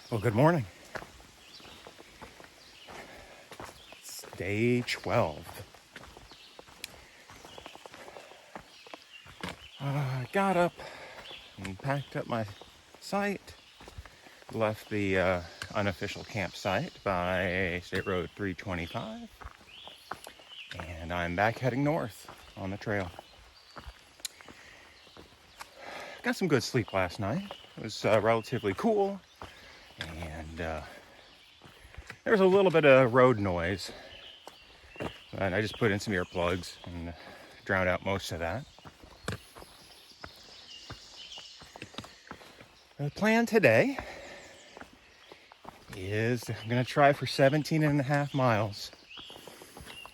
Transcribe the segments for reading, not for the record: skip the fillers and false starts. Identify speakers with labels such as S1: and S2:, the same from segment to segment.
S1: Well, good morning. It's day 12. I got up and packed up my site, left the unofficial campsite by State Road 325, and I'm back heading north on the trail. Got some good sleep last night. It was relatively cool, and there was a little bit of road noise, and I just put in some earplugs and drowned out most of that. The plan today is I'm going to try for 17 and a half miles.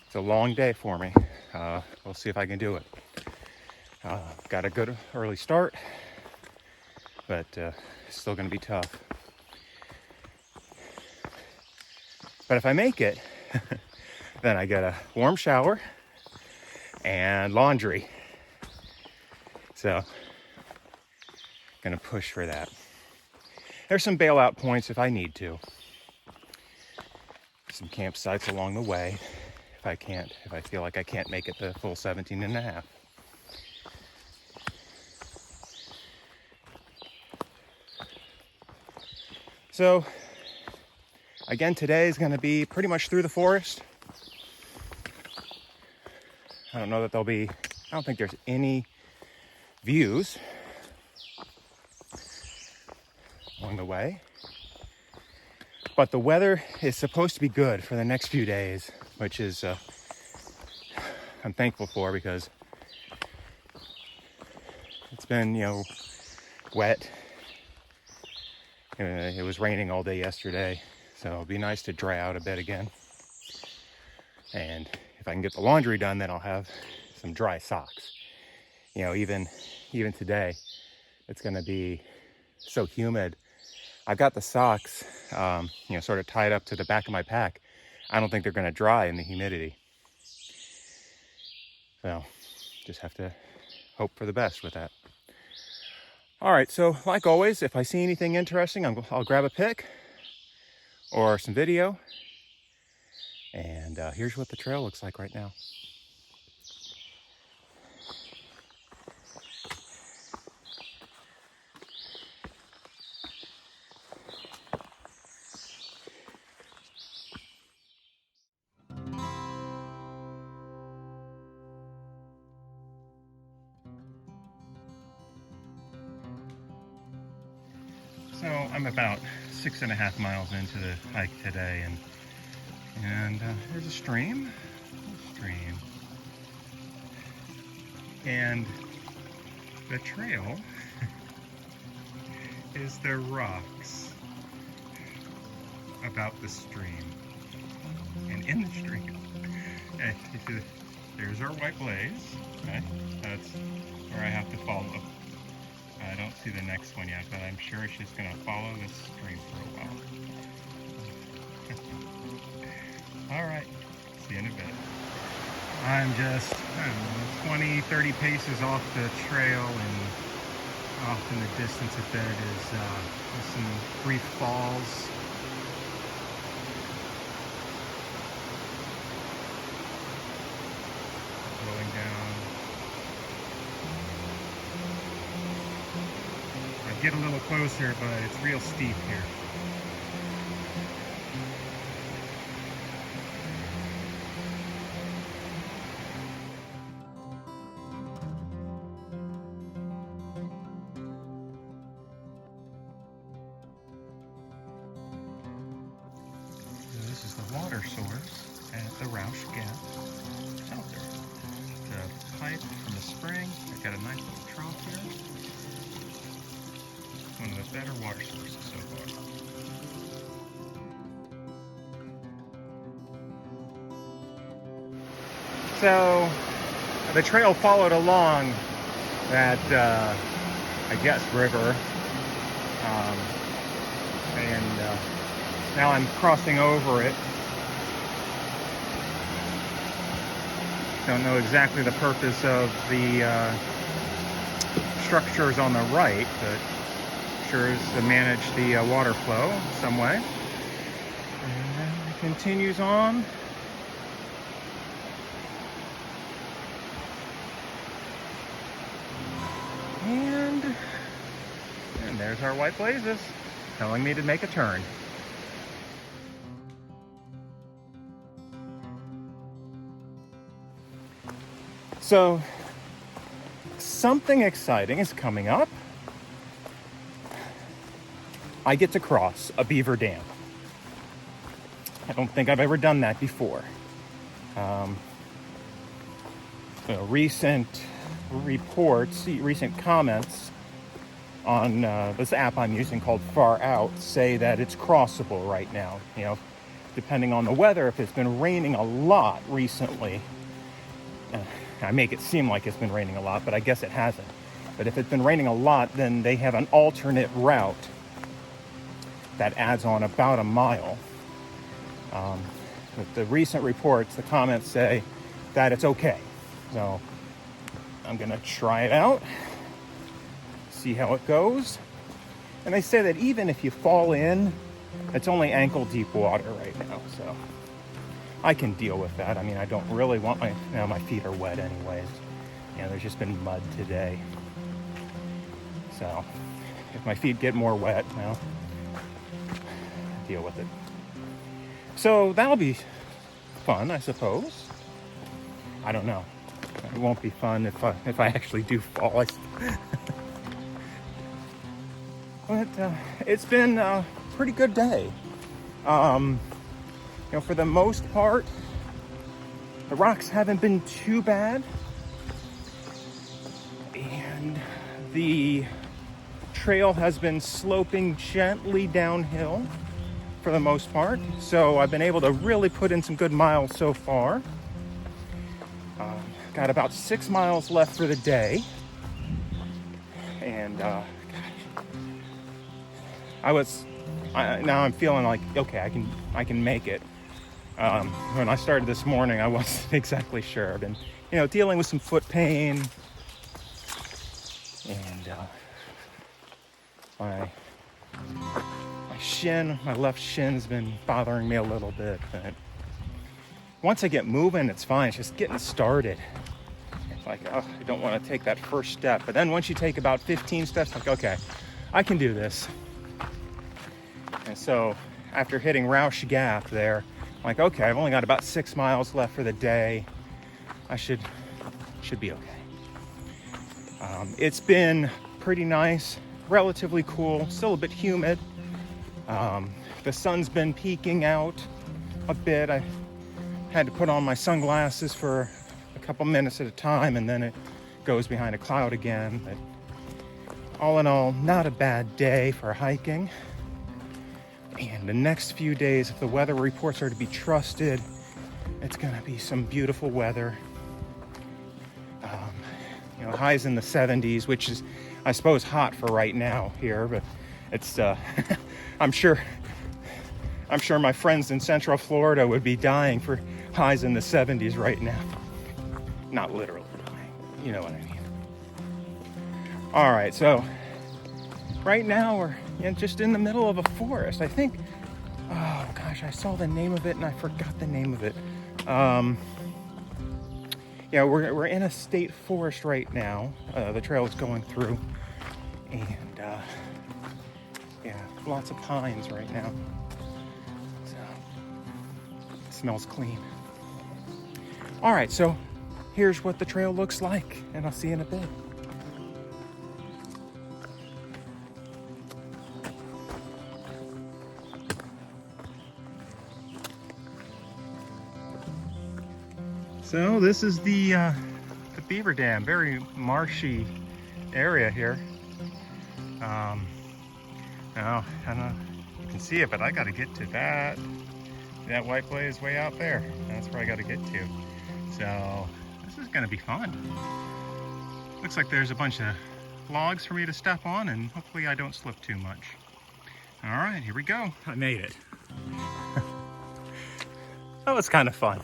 S1: It's a long day for me. We'll see if I can do it. Got a good early start, but it's still going to be tough. But if I make it, then I get a warm shower and laundry. So, gonna push for that. There's some bailout points if I need to. Some campsites along the way if I feel like I can't make it the full 17 and a half. So, again, today is gonna be pretty much through the forest. I don't think there's any views along the way, but the weather is supposed to be good for the next few days, which is I'm thankful for, because it's been wet. It was raining all day yesterday, so it'll be nice to dry out a bit again. And if I can get the laundry done, then I'll have some dry socks. Even today, it's going to be so humid. I've got the socks, sort of tied up to the back of my pack. I don't think they're going to dry in the humidity. So, just have to hope for the best with that. All right, so like always, if I see anything interesting, I'll grab a pic or some video. And here's what the trail looks like right now. So I'm about 6.5 miles into the hike today, and there's a stream, and the trail is the rocks about the stream, and in the stream, there's our white blaze. Okay, that's where I have to follow. I don't see the next one yet, but I'm sure it's just going to follow this stream for a while. All right, see you in a bit. I'm just, 20, 30 paces off the trail, and off in the distance a bit is some brief falls. Rolling down. Get a little closer, but it's real steep here. So this is the water source at the Roush Gap shelter. The pipe from the spring. I've got a nice little trough here. One of the better water sources so far. So the trail followed along that, I guess, river, and now I'm crossing over it. Don't know exactly the purpose of the structures on the right, but structures to manage the water flow some way. And then it continues on. And there's our white blazes telling me to make a turn. So something exciting is coming up. I get to cross a beaver dam. I don't think I've ever done that before. Recent reports, recent comments on this app I'm using called Far Out say that it's crossable right now. You know, depending on the weather, if it's been raining a lot recently, I make it seem like it's been raining a lot, but I guess it hasn't. But if it's been raining a lot, then they have an alternate route that adds on about a mile. With the recent reports, the comments say that it's okay. So I'm gonna try it out, see how it goes. And they say that even if you fall in, it's only ankle deep water right now, so I can deal with that. I mean, I don't really want my feet are wet anyways. You know, there's just been mud today. So if my feet get more wet, well, deal with it. So that'll be fun, I suppose. I don't know. It won't be fun if I actually do fall. But it's been a pretty good day. You know, for the most part, the rocks haven't been too bad. And the trail has been sloping gently downhill for the most part. So I've been able to really put in some good miles so far. Got about 6 miles left for the day. And now I'm feeling like, okay, I can make it. When I started this morning, I wasn't exactly sure. I've been, you know, dealing with some foot pain, and my left shin's been bothering me a little bit. But once I get moving, it's fine. It's just getting started. It's like, oh, I don't want to take that first step. But then once you take about 15 steps, like, okay, I can do this. And so after hitting Roush Gap there, I'm like, okay, I've only got about 6 miles left for the day. I should be okay. It's been pretty nice, relatively cool, still a bit humid. The sun's been peeking out a bit. I had to put on my sunglasses for a couple minutes at a time, and then it goes behind a cloud again. But all in all, not a bad day for hiking. And the next few days, if the weather reports are to be trusted, it's gonna be some beautiful weather. You know, highs in the 70s, which is, I suppose, hot for right now here, but it's, I'm sure my friends in Central Florida would be dying for highs in the 70s right now. Not literally dying, you know what I mean. All right, so right now we're just in the middle of a forest. I think, oh gosh, I saw the name of it and I forgot the name of it. Yeah, we're in a state forest right now. The trail is going through, and yeah, lots of pines right now. So it smells clean. All right, so here's what the trail looks like, and I'll see you in a bit. So this is the beaver dam, very marshy area here. Now, I don't know if you can see it, but I got to get to that white blaze way out there. That's where I got to get to. So this is going to be fun. Looks like there's a bunch of logs for me to step on, and hopefully I don't slip too much. All right, here we go. I made it. That was kind of fun.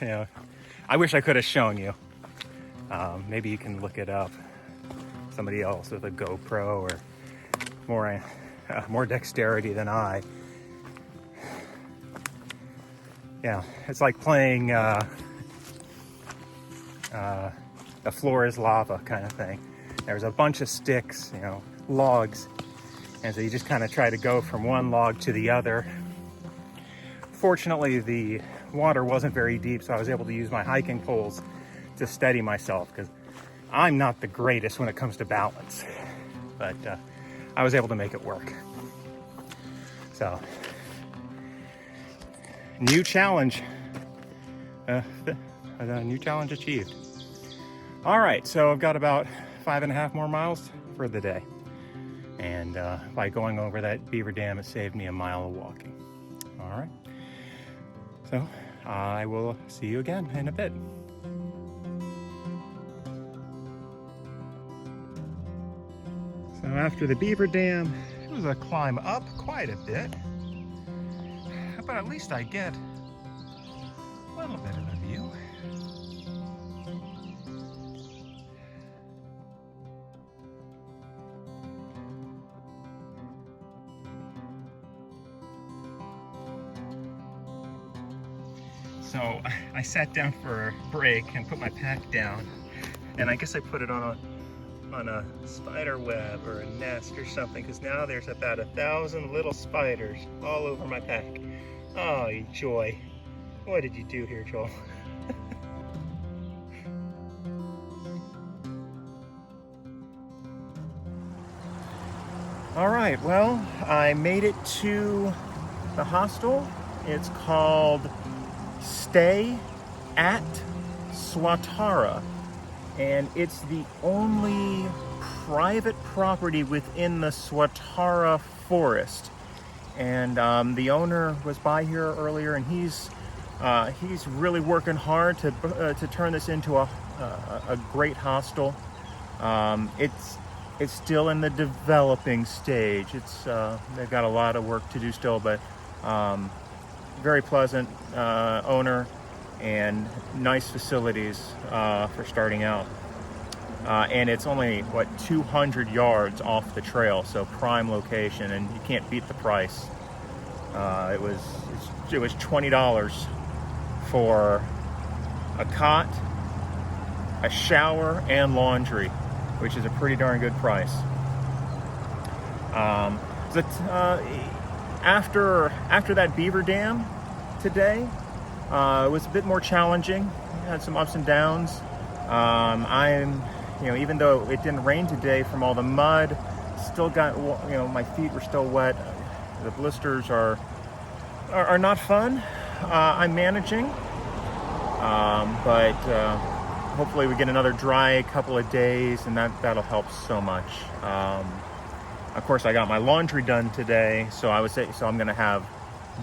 S1: You know, I wish I could have shown you. Maybe you can look it up. Somebody else with a GoPro or more dexterity than I. Yeah, it's like playing the floor is lava kind of thing. There's a bunch of sticks, logs, and so you just kind of try to go from one log to the other. Fortunately, the water wasn't very deep, so I was able to use my hiking poles to steady myself, because I'm not the greatest when it comes to balance, but I was able to make it work. So, new challenge achieved. All right, so I've got about 5.5 more miles for the day, and by going over that beaver dam, it saved me a mile of walking. All right, so I will see you again in a bit. So after the beaver dam, it was a climb up quite a bit, but at least I get a little bit of a view. So I sat down for a break and put my pack down, and I guess I put it on a spider web or a nest or something, because now there's about 1,000 little spiders all over my pack. Oh, you joy. What did you do here, Joel? All right, well, I made it to the hostel. It's called Stay-AT-Swatara, and it's the only private property within the Swatara forest. And the owner was by here earlier, and he's really working hard to turn this into a great hostel. It's still in the developing stage. They've got a lot of work to do still, but very pleasant owner and nice facilities for starting out. And it's only 200 yards off the trail, so prime location, and you can't beat the price. It was $20 for a cot, a shower, and laundry, which is a pretty darn good price. After that beaver dam today, it was a bit more challenging. Had some ups and downs. Even though it didn't rain today from all the mud, still got, my feet were still wet. The blisters are not fun. I'm managing, but hopefully we get another dry couple of days, and that'll help so much. Of course, I got my laundry done today, so I'm going to have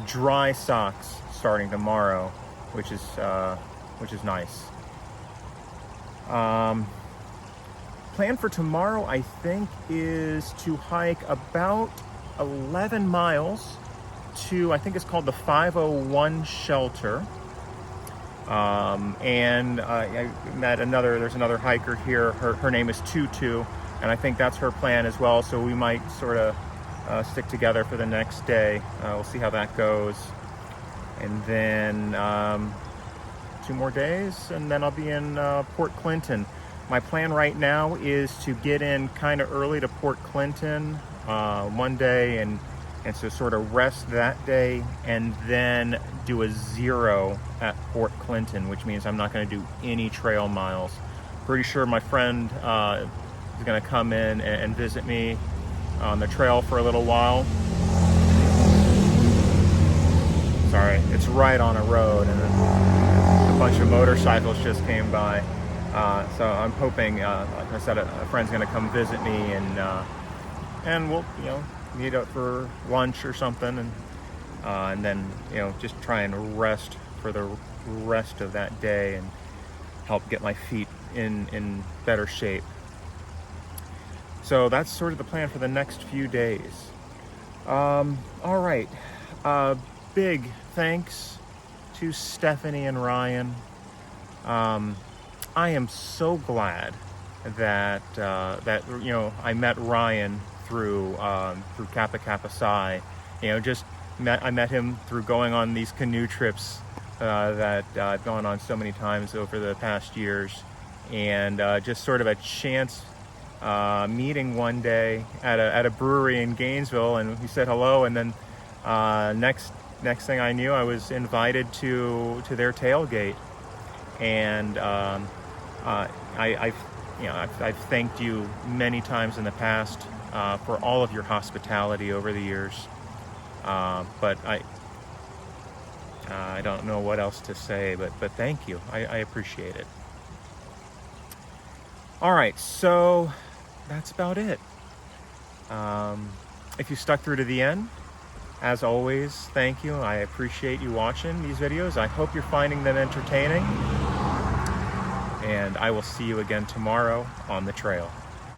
S1: dry socks starting tomorrow, which is nice. Plan for tomorrow, I think, is to hike about 11 miles to, I think it's called the 501 shelter. And I met there's another hiker here. Her name is Tutu, and I think that's her plan as well. So we might sort of stick together for the next day. We'll see how that goes. And then 2 more days, and then I'll be in Port Clinton. My plan right now is to get in kind of early to Port Clinton one day, and so sort of rest that day, and then do a 0 at Port Clinton, which means I'm not going to do any trail miles. Pretty sure my friend is going to come in and visit me on the trail for a little while. Sorry, it's right on a road, and a bunch of motorcycles just came by. So I'm hoping, like I said, a friend's going to come visit me, and we'll, meet up for lunch or something, and then, just try and rest for the rest of that day and help get my feet in better shape. So that's sort of the plan for the next few days. All right. Big thanks to Stephanie and Ryan. I am so glad that I met Ryan through Kappa Kappa Psi. You know, I met him through going on these canoe trips that I've gone on so many times over the past years, and just sort of a chance meeting one day at a brewery in Gainesville, and he said hello, and then next thing I knew, I was invited to their tailgate, and I've thanked you many times in the past for all of your hospitality over the years, but I don't know what else to say, but thank you. I appreciate it. All right, so that's about it. If you stuck through to the end, as always, thank you. I appreciate you watching these videos. I hope you're finding them entertaining. And I will see you again tomorrow on the trail.